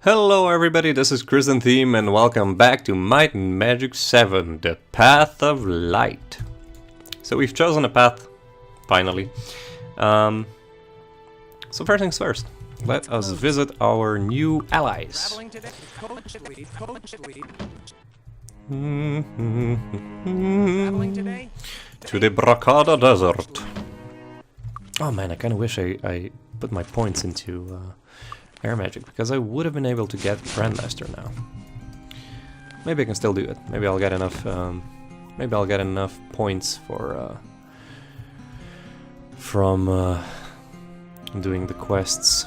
Hello everybody, this is Chrysantheme and welcome back to Might and Magic 7, the Path of Light. So we've chosen a path, finally. So first things first, let us visit our new allies. To the Bracada Desert. Oh man, I kinda wish I put my points into air magic, because I would have been able to get Grandmaster now. Maybe I can still do it. Maybe I'll get enough. Maybe I'll get enough points for from doing the quests.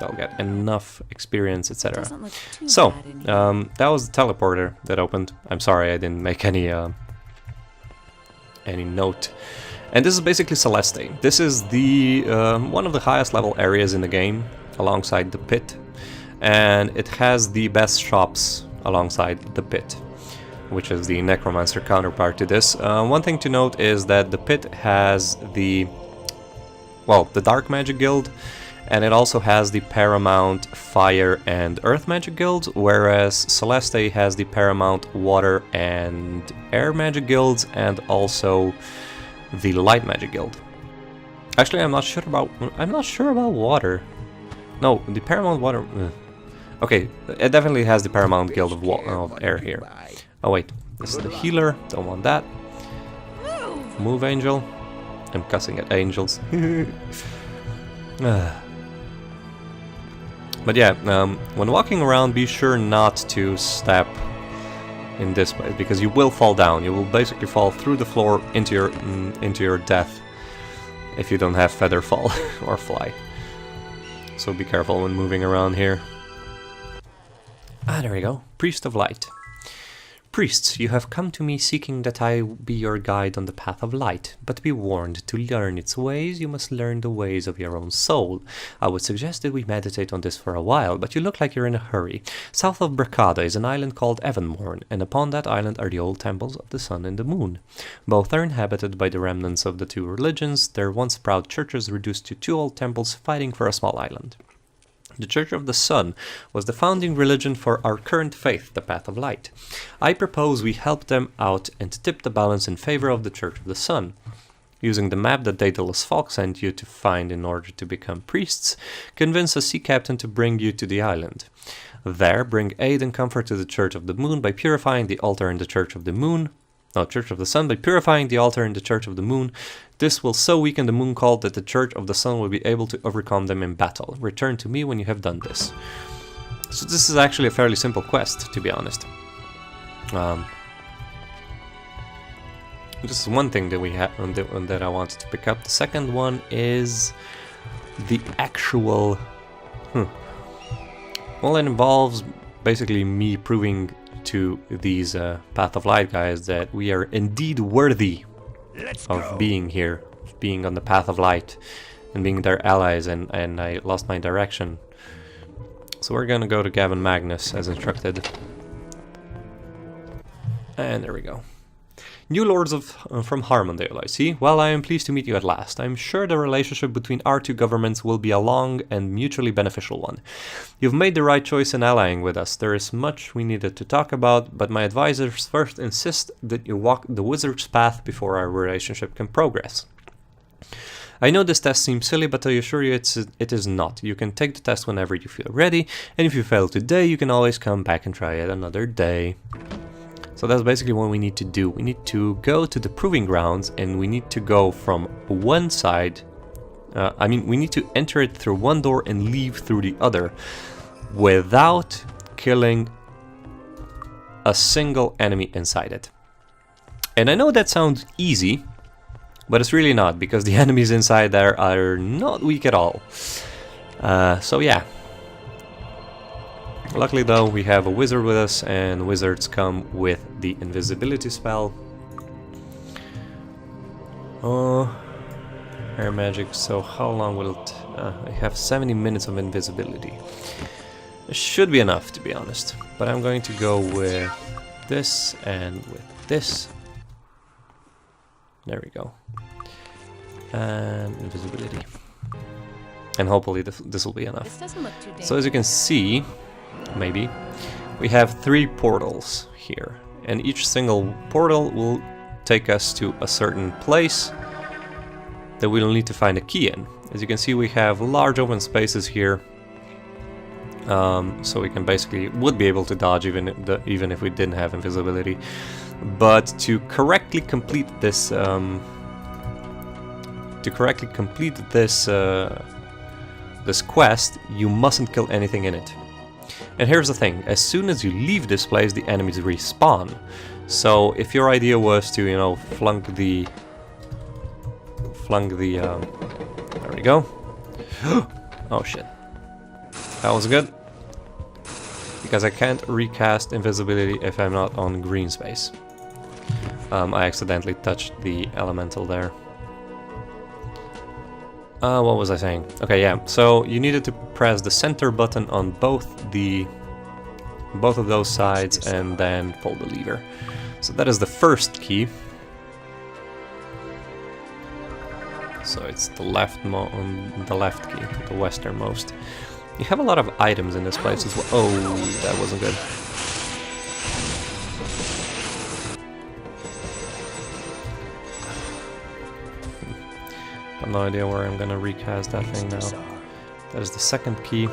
I'll get enough experience, etc. So that was the teleporter that opened. I'm sorry I didn't make any note. And this is basically Celeste. This is the one of the highest level areas in the game, alongside the pit, and it has the best shops alongside the pit, which is the necromancer counterpart to this. One thing to note is that the pit has the dark magic guild, and it also has the paramount fire and earth magic guilds, whereas Celeste has the paramount water and air magic guilds, and also the light magic guild. Actually, I'm not sure about water. No, the paramount water. Okay, it definitely has the paramount guild of air here. Oh wait, this is the healer. Don't want that. Move, angel. I'm cussing at angels. But yeah, when walking around, be sure not to step in this way, because you will fall down. You will basically fall through the floor into your death if you don't have feather fall or fly. So be careful when moving around here. Ah, there we go. Priest of Light. Priests, you have come to me seeking that I be your guide on the path of light, but be warned, to learn its ways, you must learn the ways of your own soul. I would suggest that we meditate on this for a while, but you look like you're in a hurry. South of Bracada is an island called Evenmorm, and upon that island are the old temples of the sun and the moon. Both are inhabited by the remnants of the two religions, their once proud churches reduced to two old temples fighting for a small island. The Church of the Sun was the founding religion for our current faith, the Path of Light. I propose we help them out and tip the balance in favor of the Church of the Sun. Using the map that Daedalus Falk sent you to find in order to become priests, convince a sea captain to bring you to the island. There, bring aid and comfort to the Church of the Moon by purifying the altar in the Church of the Sun by purifying the altar in the Church of the Moon. This will so weaken the moon cult that the Church of the Sun will be able to overcome them in battle. Return to me when you have done this. So this is actually a fairly simple quest, to be honest. This is one thing that we have that I wanted to pick up. The second one is the actual. Well, it involves basically me proving to these Path of Light guys that we are indeed worthy of being here, of being on the Path of Light and being their allies, and I lost my direction. So we're gonna go to Gavin Magnus as instructed. And there we go. New lords from Harmondale, I see. Well, I am pleased to meet you at last. I am sure the relationship between our two governments will be a long and mutually beneficial one. You've made the right choice in allying with us. There is much we needed to talk about, but my advisors first insist that you walk the wizard's path before our relationship can progress. I know this test seems silly, but I assure you it is not. You can take the test whenever you feel ready, and if you fail today, you can always come back and try it another day. So that's basically what we need to do. We need to go to the proving grounds, and we need to go from one side. We need to enter it through one door and leave through the other without killing a single enemy inside it. And I know that sounds easy, but it's really not, because the enemies inside there are not weak at all. So yeah. Luckily though, we have a wizard with us, and wizards come with the invisibility spell. Air magic, so how long will it... I have 70 minutes of invisibility. It should be enough, to be honest. But I'm going to go with this and with this. There we go. And invisibility. And hopefully this will be enough. This doesn't look too dangerous. So as you can see, maybe, we have 3 portals here. And each single portal will take us to a certain place that we'll need to find a key in. As you can see, we have large open spaces here. So we can would be able to dodge even if we didn't have invisibility. But to correctly complete this this quest, you mustn't kill anything in it. And here's the thing: as soon as you leave this place, the enemies respawn. So if your idea was to, you know, flunk the there we go. Oh shit. That was good. Because I can't recast invisibility if I'm not on green space. I accidentally touched the elemental there. What was I saying? Okay, yeah. So you needed to press the center button on both of those sides and then pull the lever. So that is the first key. So it's the left key, the westernmost. You have a lot of items in this place as well. Oh, that wasn't good. I have no idea where I'm gonna recast that thing now. That is the second key.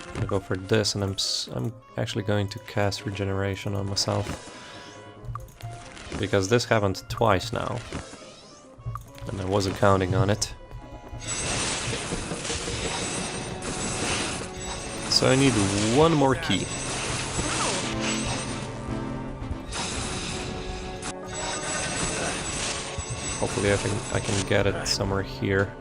I'm gonna go for this, and I'm actually going to cast regeneration on myself. Because this happened twice now. And I wasn't counting on it. So I need one more key. Hopefully I can get it somewhere here.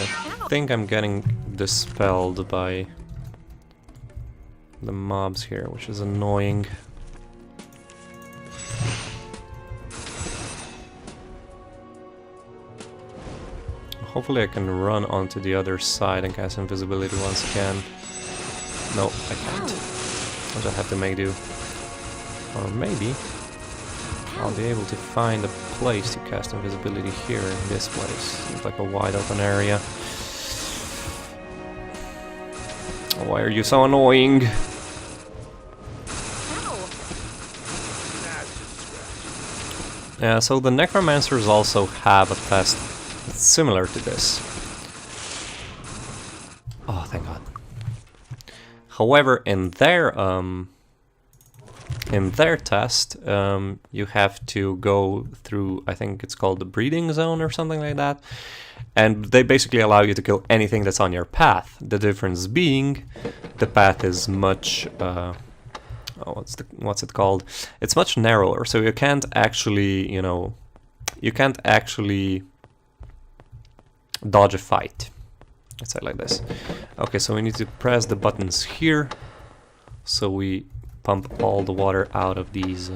I think I'm getting dispelled by the mobs here, which is annoying. Hopefully I can run onto the other side and cast invisibility once again. No, I can't. I'll just have to make do. Or maybe I'll be able to find a place to cast invisibility here in this place. Seems like a wide open area. Why are you so annoying? Yeah, so the necromancers also have a test similar to this. Oh, thank God. However, in their test, you have to go through, I think it's called the breeding zone or something like that, and they basically allow you to kill anything that's on your path. The difference being, the path is much what's it called? It's much narrower, so you can't actually, you know, you can't actually dodge a fight. Let's say it like this. Okay, so we need to press the buttons here, so we pump all the water out of these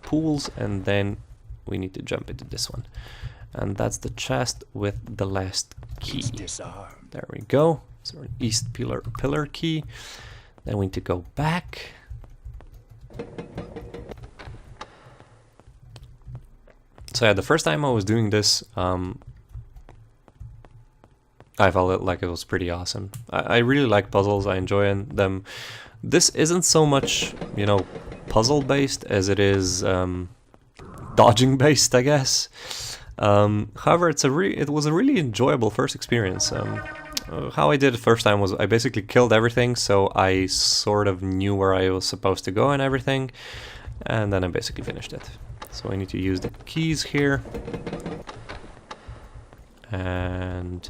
pools, and then we need to jump into this one, and that's the chest with the last key. There we go. So an east pillar key. Then we need to go back. So yeah, the first time I was doing this, I felt like it was pretty awesome. I really like puzzles, I enjoy them. This isn't so much, you know, puzzle based as it is dodging based, I guess. However, it was a really enjoyable first experience. How I did it first time was I basically killed everything, so I sort of knew where I was supposed to go and everything, and then I basically finished it. So I need to use the keys here, and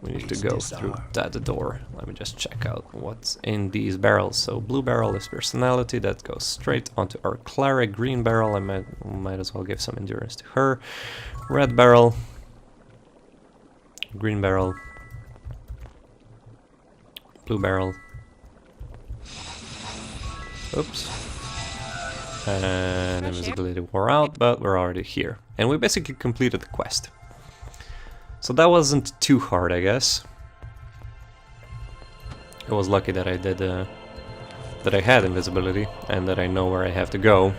we need to go through that door. Let me just check out what's in these barrels. So blue barrel is personality, that goes straight onto our cleric. Green barrel, I might as well give some endurance to her. Red barrel, green barrel, blue barrel. Oops. And invisibility wore out, but we're already here. And we basically completed the quest. So that wasn't too hard, I guess. I was lucky that I did that I had invisibility and that I know where I have to go.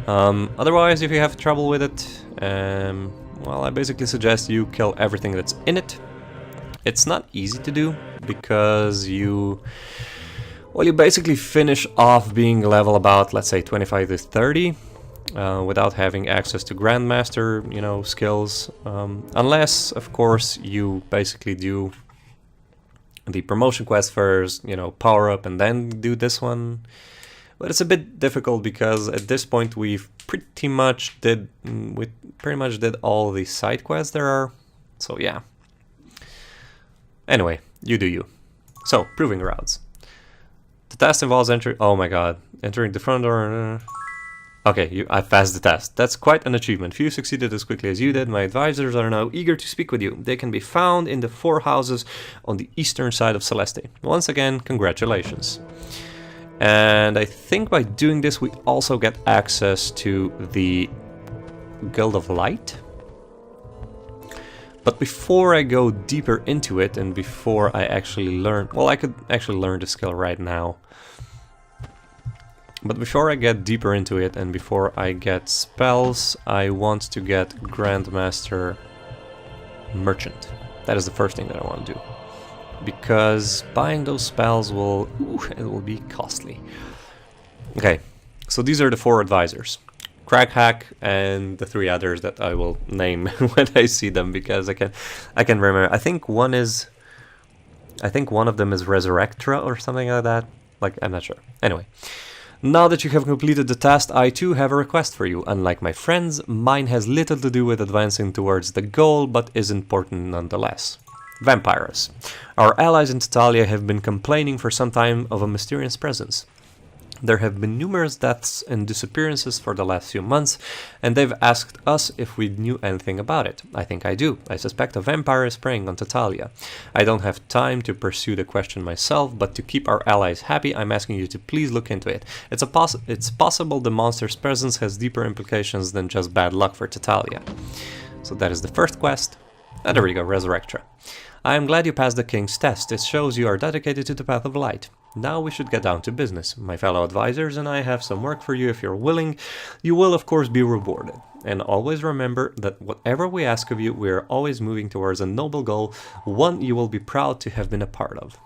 Otherwise, if you have trouble with it, well, I basically suggest you kill everything that's in it. It's not easy to do because you basically finish off being level about, let's say, 25 to 30 without having access to Grandmaster, you know, skills, unless, of course, you basically do the promotion quest first, you know, power up and then do this one. But it's a bit difficult because at this point we pretty much did all the side quests there are. So yeah. Anyway, you do you. So, proving routes. The test involves entering... Oh my god. Entering the front door... Okay, I passed the test. That's quite an achievement. Few succeeded as quickly as you did. My advisors are now eager to speak with you. They can be found in the 4 houses on the eastern side of Celeste. Once again, congratulations. And I think by doing this we also get access to the Guild of Light. But before I go deeper into it and before I actually learn... Well, I could actually learn the skill right now. But before I get deeper into it and before I get spells, I want to get Grandmaster Merchant. That is the first thing that I want to do. Because buying those spells will... it will be costly. Okay, so these are the 4 advisors. Crackhack and the 3 others that I will name when I see them, because I can remember. I think one of them is Resurrectra or something like that. Like, I'm not sure. Anyway. Now that you have completed the task, I too have a request for you. Unlike my friends, mine has little to do with advancing towards the goal, but is important nonetheless. Vampires. Our allies in Tatalia have been complaining for some time of a mysterious presence. There have been numerous deaths and disappearances for the last few months, and they've asked us if we knew anything about it. I think I do. I suspect a vampire is preying on Tatalia. I don't have time to pursue the question myself, but to keep our allies happy, I'm asking you to please look into it. It's possible the monster's presence has deeper implications than just bad luck for Tatalia. So that is the first quest. And there we go, Resurrectra. I am glad you passed the King's test. It shows you are dedicated to the path of light. Now we should get down to business. My fellow advisors and I have some work for you if you're willing. You will of course be rewarded. And always remember that whatever we ask of you, we are always moving towards a noble goal, one you will be proud to have been a part of.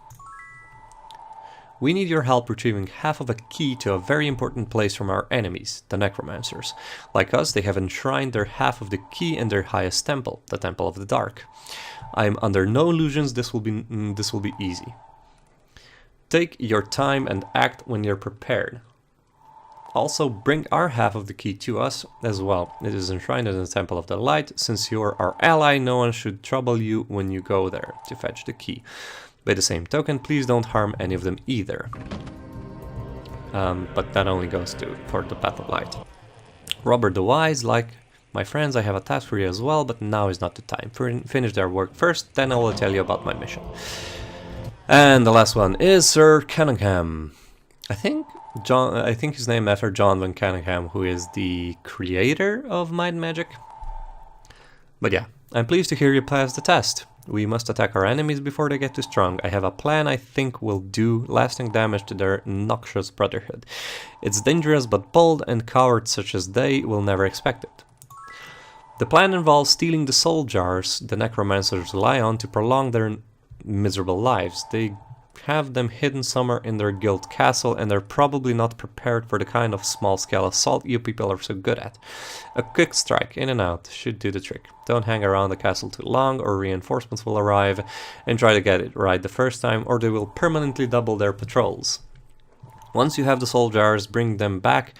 We need your help retrieving half of a key to a very important place from our enemies, the Necromancers. Like us, they have enshrined their half of the key in their highest temple, the Temple of the Dark. I am under no illusions this will be easy. Take your time and act when you're prepared. Also, bring our half of the key to us as well. It is enshrined in the Temple of the Light. Since you are our ally, no one should trouble you when you go there to fetch the key. By the same token, please don't harm any of them either. But that only goes for the Path of Light. Robert the Wise, like my friends, I have a task for you as well, but now is not the time. Finish their work first, then I will tell you about my mission. And the last one is Sir Cunningham. I think his name after John Van Cunningham, who is the creator of Might and Magic. But yeah, I'm pleased to hear you pass the test. We must attack our enemies before they get too strong. I have a plan I think will do lasting damage to their noxious brotherhood. It's dangerous but bold, and cowards such as they will never expect it. The plan involves stealing the soul jars the necromancers rely on to prolong their miserable lives. They have them hidden somewhere in their guild castle, and they're probably not prepared for the kind of small-scale assault you people are so good at. A quick strike, in and out, should do the trick. Don't hang around the castle too long, or reinforcements will arrive and try to get it right the first time, or they will permanently double their patrols. Once you have the soul jars, bring them back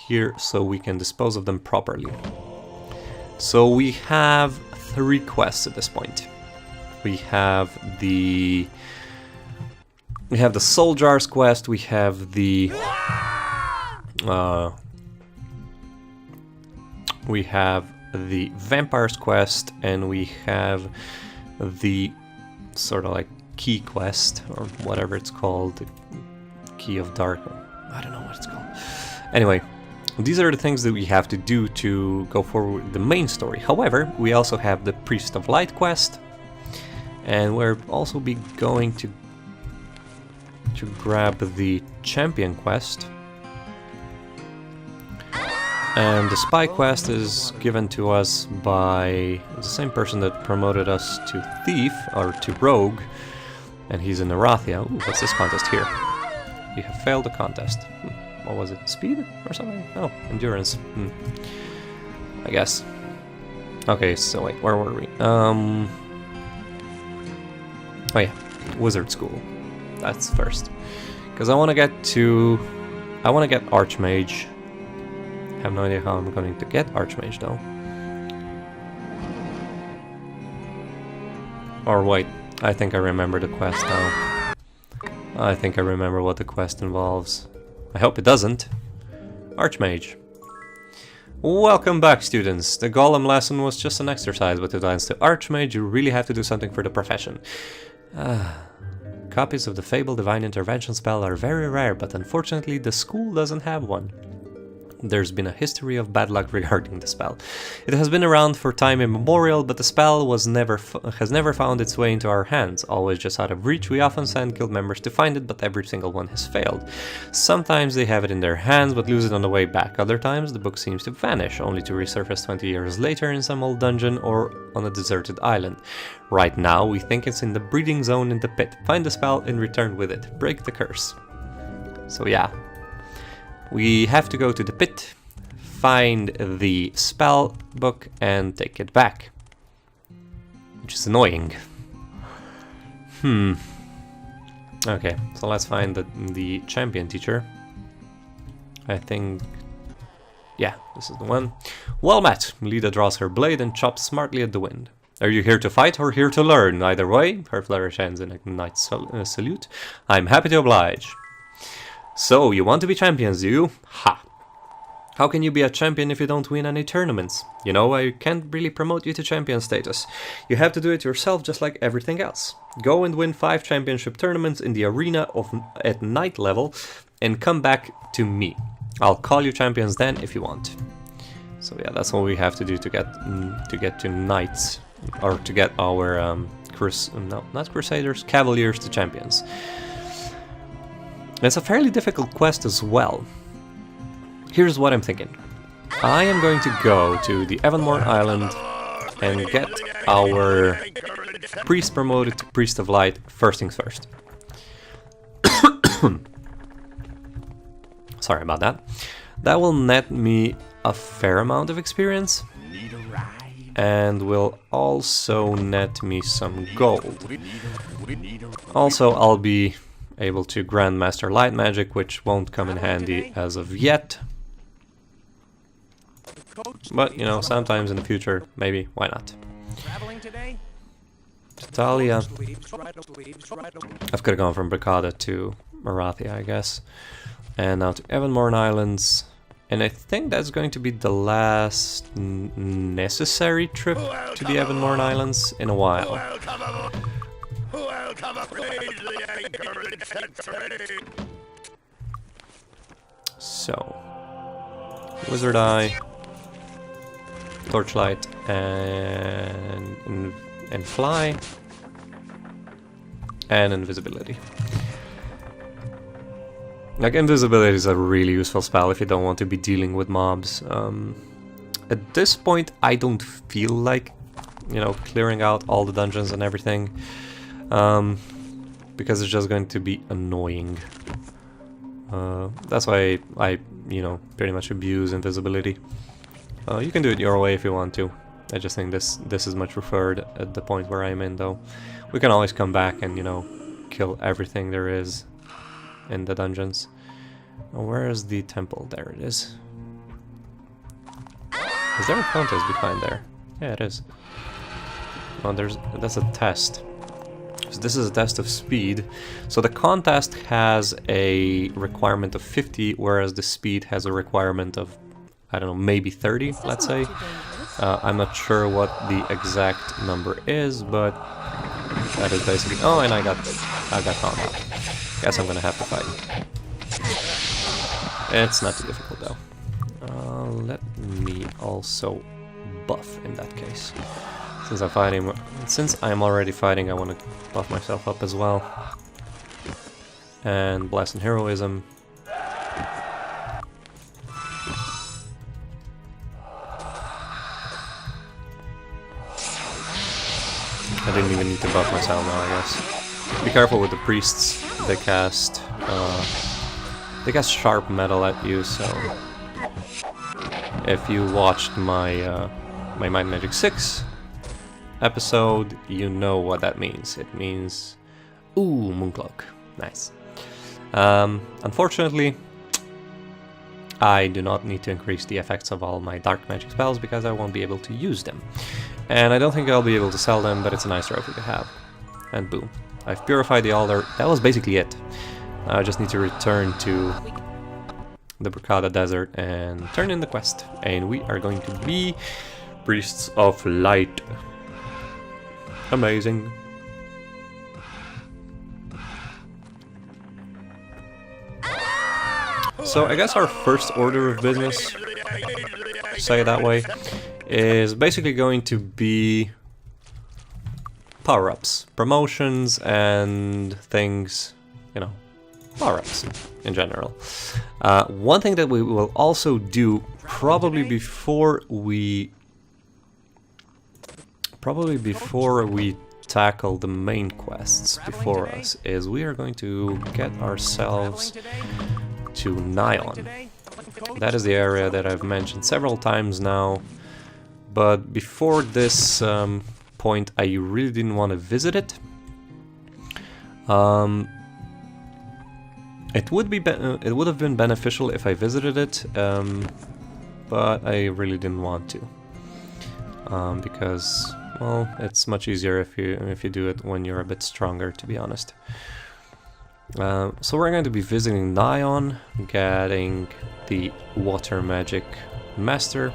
here so we can dispose of them properly. So we have 3 quests at this point. We have the Soul Jars quest, we have the Vampires quest, and we have the sort of like key quest, or whatever it's called, the Key of Dark, I don't know what it's called. Anyway, these are the things that we have to do to go forward with the main story. However, we also have the Priest of Light quest, and we're also going to to grab the champion quest. And the spy quest is given to us by the same person that promoted us to thief, or to rogue, and he's in Arathia. Ooh, what's this contest here? You have failed the contest. What was it? Speed or something? Oh, endurance. I guess. Okay, so wait, where were we? Oh yeah, wizard school. That's first. Because I want to get Archmage. I have no idea how I'm going to get Archmage though. Or wait, I think I remember the quest now. I think I remember what the quest involves. I hope it doesn't. Archmage. Welcome back, students. The Golem lesson was just an exercise, but to dance to Archmage, you really have to do something for the profession. Copies of the fabled Divine Intervention spell are very rare, but unfortunately the school doesn't have one. There's been a history of bad luck regarding the spell. It has been around for time immemorial, but the spell has never found its way into our hands. Always just out of reach, we often send guild members to find it, but every single one has failed. Sometimes they have it in their hands, but lose it on the way back. Other times, the book seems to vanish, only to resurface 20 years later in some old dungeon or on a deserted island. Right now, we think it's in the breeding zone in the pit. Find the spell and return with it. Break the curse. So yeah. We have to go to the pit, find the spell book, and take it back. Which is annoying. Okay, so let's find the champion teacher. I think... yeah, this is the one. Well met! Lida draws her blade and chops smartly at the wind. Are you here to fight or here to learn? Either way, her flourish ends in a knight's salute. I'm happy to oblige. So, you want to be champions, do you? Ha! How can you be a champion if you don't win any tournaments? You know, I can't really promote you to champion status. You have to do it yourself just like everything else. Go and win 5 championship tournaments in the arena at knight level and come back to me. I'll call you champions then if you want. So yeah, that's what we have to do to get to knights, or to get our not crusaders, cavaliers to champions. It's a fairly difficult quest as well. Here's what I'm thinking. I am going to go to the Evenmorm Island and get our priest promoted to Priest of Light first things first. Sorry about that. That will net me a fair amount of experience. And will also net me some gold. Also, I'll be able to Grandmaster Light Magic, which won't come in handy as of yet. But, you know, sometimes in the future, maybe, why not? Talia. I've could have gone from Bricada to Arathia, I guess. And now to Evenmorm Islands. And I think that's going to be the last necessary trip to the Evenmorm Islands in a while. So, Wizard Eye, Torchlight, and Fly, and Invisibility. Like, Invisibility is a really useful spell if you don't want to be dealing with mobs. At this point, I don't feel like, you know, clearing out all the dungeons and everything. Because it's just going to be annoying. That's why I, you know, pretty much abuse invisibility. You can do it your way if you want to. I just think this is much preferred at the point where I'm in, though. We can always come back and, you know, kill everything there is in the dungeons. Oh, where is the temple? There it is. Is there a contest behind there? Yeah, it is. Oh, that's a test. So this is a test of speed. So the contest has a requirement of 50, whereas the speed has a requirement of, I don't know, maybe 30, let's say. I'm not sure what the exact number is, but that is basically... Oh, and I got found out. Guess I'm gonna have to fight. It's not too difficult though. Let me also buff in that case. Since I'm already fighting, I want to buff myself up as well. And Blast and Heroism. I didn't even need to buff myself now, I guess. Be careful with the priests. They cast sharp metal at you, so if you watched my my Might and Magic 6 episode, you know what that means. It means, ooh, Mooncloak, nice. Unfortunately, I do not need to increase the effects of all my dark magic spells because I won't be able to use them. And I don't think I'll be able to sell them, but it's a nice trophy to have. And boom. I've purified the altar. That was basically it. I just need to return to the Bracada Desert and turn in the quest. And we are going to be Priests of Light. Amazing. So I guess our first order of business, to say it that way, is basically going to be power-ups, promotions and things, you know, power-ups in general. One thing that we will also do probably before we tackle the main quests before us is we are going to get ourselves to Nyon. That is the area that I've mentioned several times now, but before this point I really didn't want to visit it. It would have been beneficial if I visited it, but I really didn't want to, because, well, it's much easier if you do it when you're a bit stronger, to be honest. So we're going to be visiting Nyon, getting the Water Magic Master,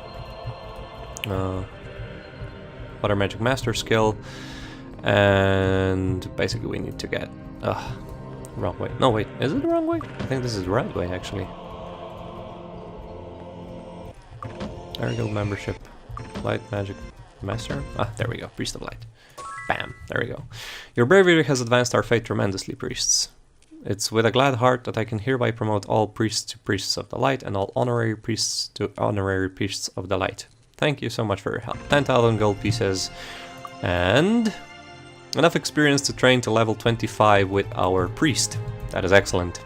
Water Magic Master skill, and basically we need to get... wrong way. No, wait, is it the wrong way? I think this is the right way, actually. There we go, membership. Light Magic Master. There we go, Priest of Light. Bam, there we go. Your bravery has advanced our faith tremendously, priests. It's with a glad heart that I can hereby promote all priests to priests of the light and all honorary priests to honorary priests of the light. Thank you so much for your help. 10,000 gold pieces and enough experience to train to level 25 with our priest. That is excellent.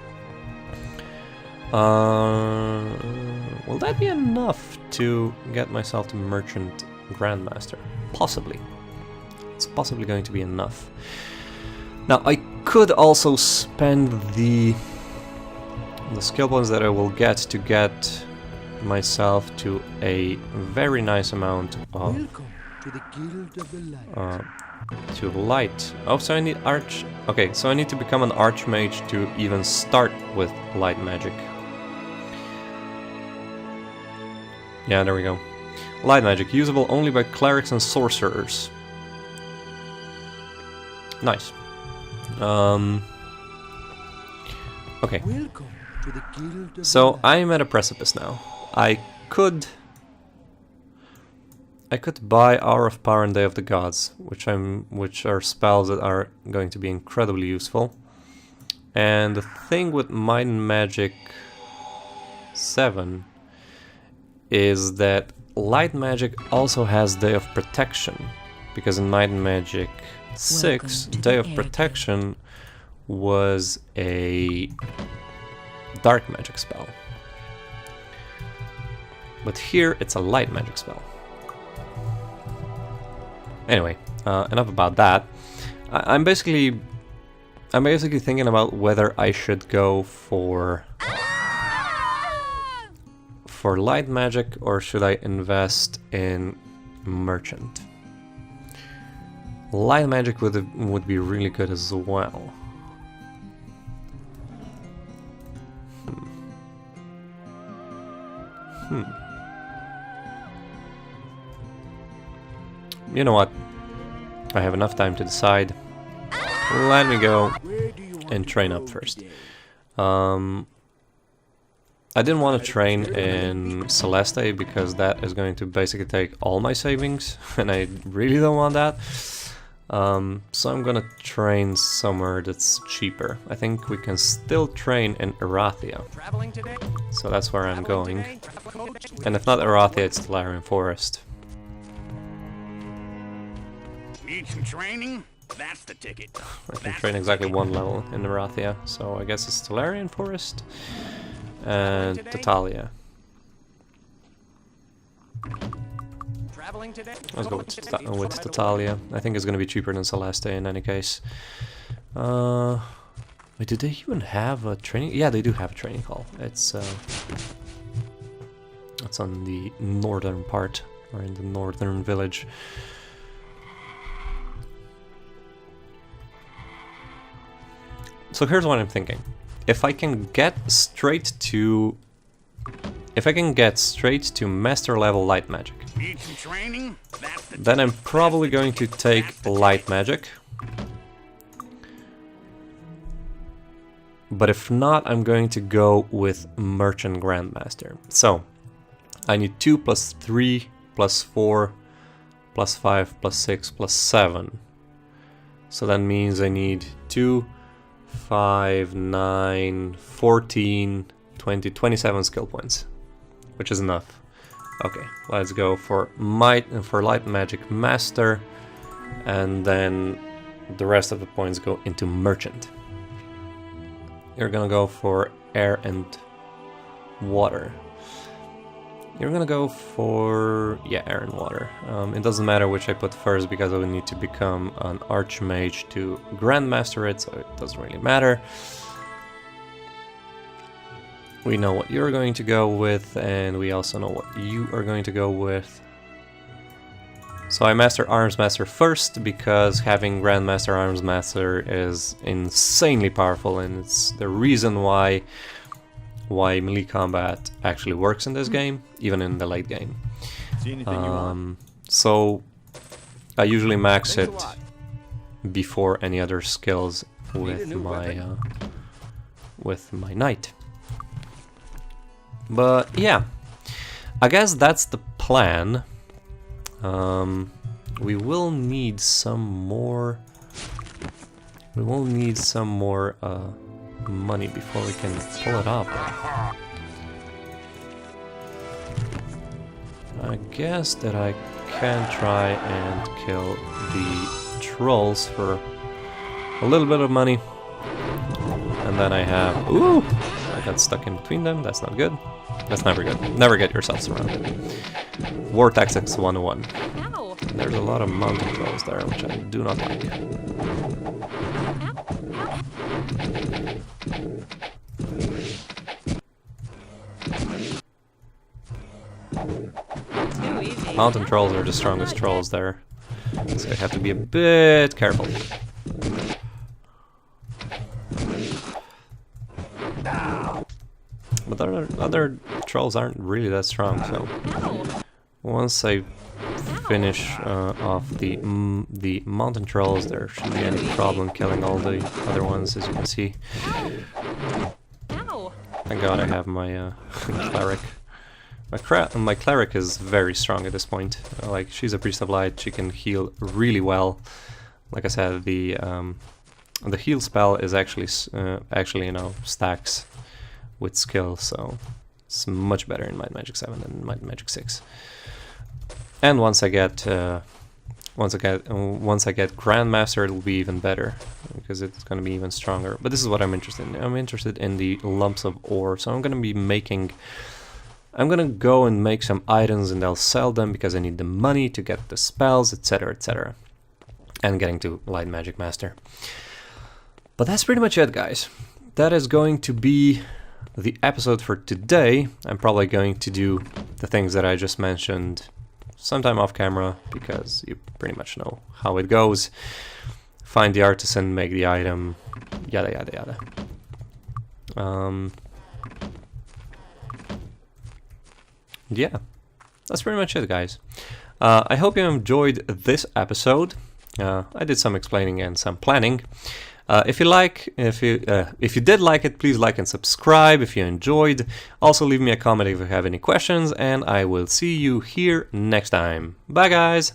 Will that be enough to get myself to Merchant Grandmaster? Possibly. It's possibly going to be enough. Now, I could also spend the skill points that I will get to get myself to a very nice amount of to light. Oh, so I need arch. Okay, so I need to become an archmage to even start with light magic. Yeah, there we go. Light magic, usable only by clerics and sorcerers. Nice. Okay. So I'm at a precipice now. I could buy Hour of Power and Day of the Gods, which are spells that are going to be incredibly useful. And the thing with Might and Magic 7 is that Light Magic also has Day of Protection, because in Might and Magic 6, Day of Protection was a dark magic spell. But here it's a light magic spell. Anyway, enough about that. I'm basically thinking about whether I should go for light magic or should I invest in merchant. Light magic would be really good as well. You know what? I have enough time to decide. Let me go and train up first. I didn't want to train in Celeste because that is going to basically take all my savings, and I really don't want that. So I'm gonna train somewhere that's cheaper. I think we can still train in Erathia. So that's where I'm going. And if not Erathia, it's Stellarian Forest. Need some training? That's the ticket. I can train exactly one level in Erathia, so I guess it's Stellarian Forest and Tatalia. Let's go with Tatalia. I think it's going to be cheaper than Celeste in any case. Wait, do they even have a training? Yeah, they do have a training hall. It's on the northern part, or in the northern village. So here's what I'm thinking. If I can get straight to master level light magic, then I'm probably going to take light magic. But if not, I'm going to go with Merchant Grandmaster. So I need 2 plus 3 plus 4 plus 5 plus 6 plus 7. So that means I need 2, 5, 9, 14, 20, 27 skill points, which is enough. Okay, let's go for Might and for Light Magic Master, and then the rest of the points go into Merchant. You're gonna go for Air and Water. You're gonna go for, yeah, Air and Water. It doesn't matter which I put first because I will need to become an Archmage to Grandmaster it, so it doesn't really matter. We know what you're going to go with, and we also know what you are going to go with. So I master Arms Master first because having Grandmaster Arms Master is insanely powerful, and it's the reason why melee combat actually works in this game, even in the late game. So I usually max it before any other skills with my knight. But yeah, I guess that's the plan. We will need some more. We will need some more money before we can pull it off. I guess that I can try and kill the trolls for a little bit of money, and then I have. Ooh! I got stuck in between them. That's not good. That's never good. Never get yourself surrounded. War Tactics 101. There's a lot of mountain trolls there, which I do not like. Mountain trolls are the strongest trolls there, so I have to be a bit careful. But other trolls aren't really that strong, so once I finish off the mountain trolls, there shouldn't be any problem killing all the other ones, as you can see. Thank God I have my cleric. My cleric is very strong at this point. Like, she's a priest of light, she can heal really well. Like I said, the heal spell is actually you know, stacks with skill, so it's much better in Might Magic 7 than Might Magic 6. And once I get Grandmaster, it'll be even better because it's going to be even stronger. But this is what I'm interested in. I'm interested in the lumps of ore, so I'm going to go and make some items, and I'll sell them because I need the money to get the spells, etc., etc. And getting to Light Magic Master. But that's pretty much it, guys. That is going to be the episode for today. I'm probably going to do the things that I just mentioned sometime off camera, because you pretty much know how it goes. Find the artisan, make the item, yada yada yada. Yeah, that's pretty much it, guys. I hope you enjoyed this episode. I did some explaining and some planning. If you did like it, please like and subscribe if you enjoyed. Also leave me a comment if you have any questions, and I will see you here next time. Bye guys!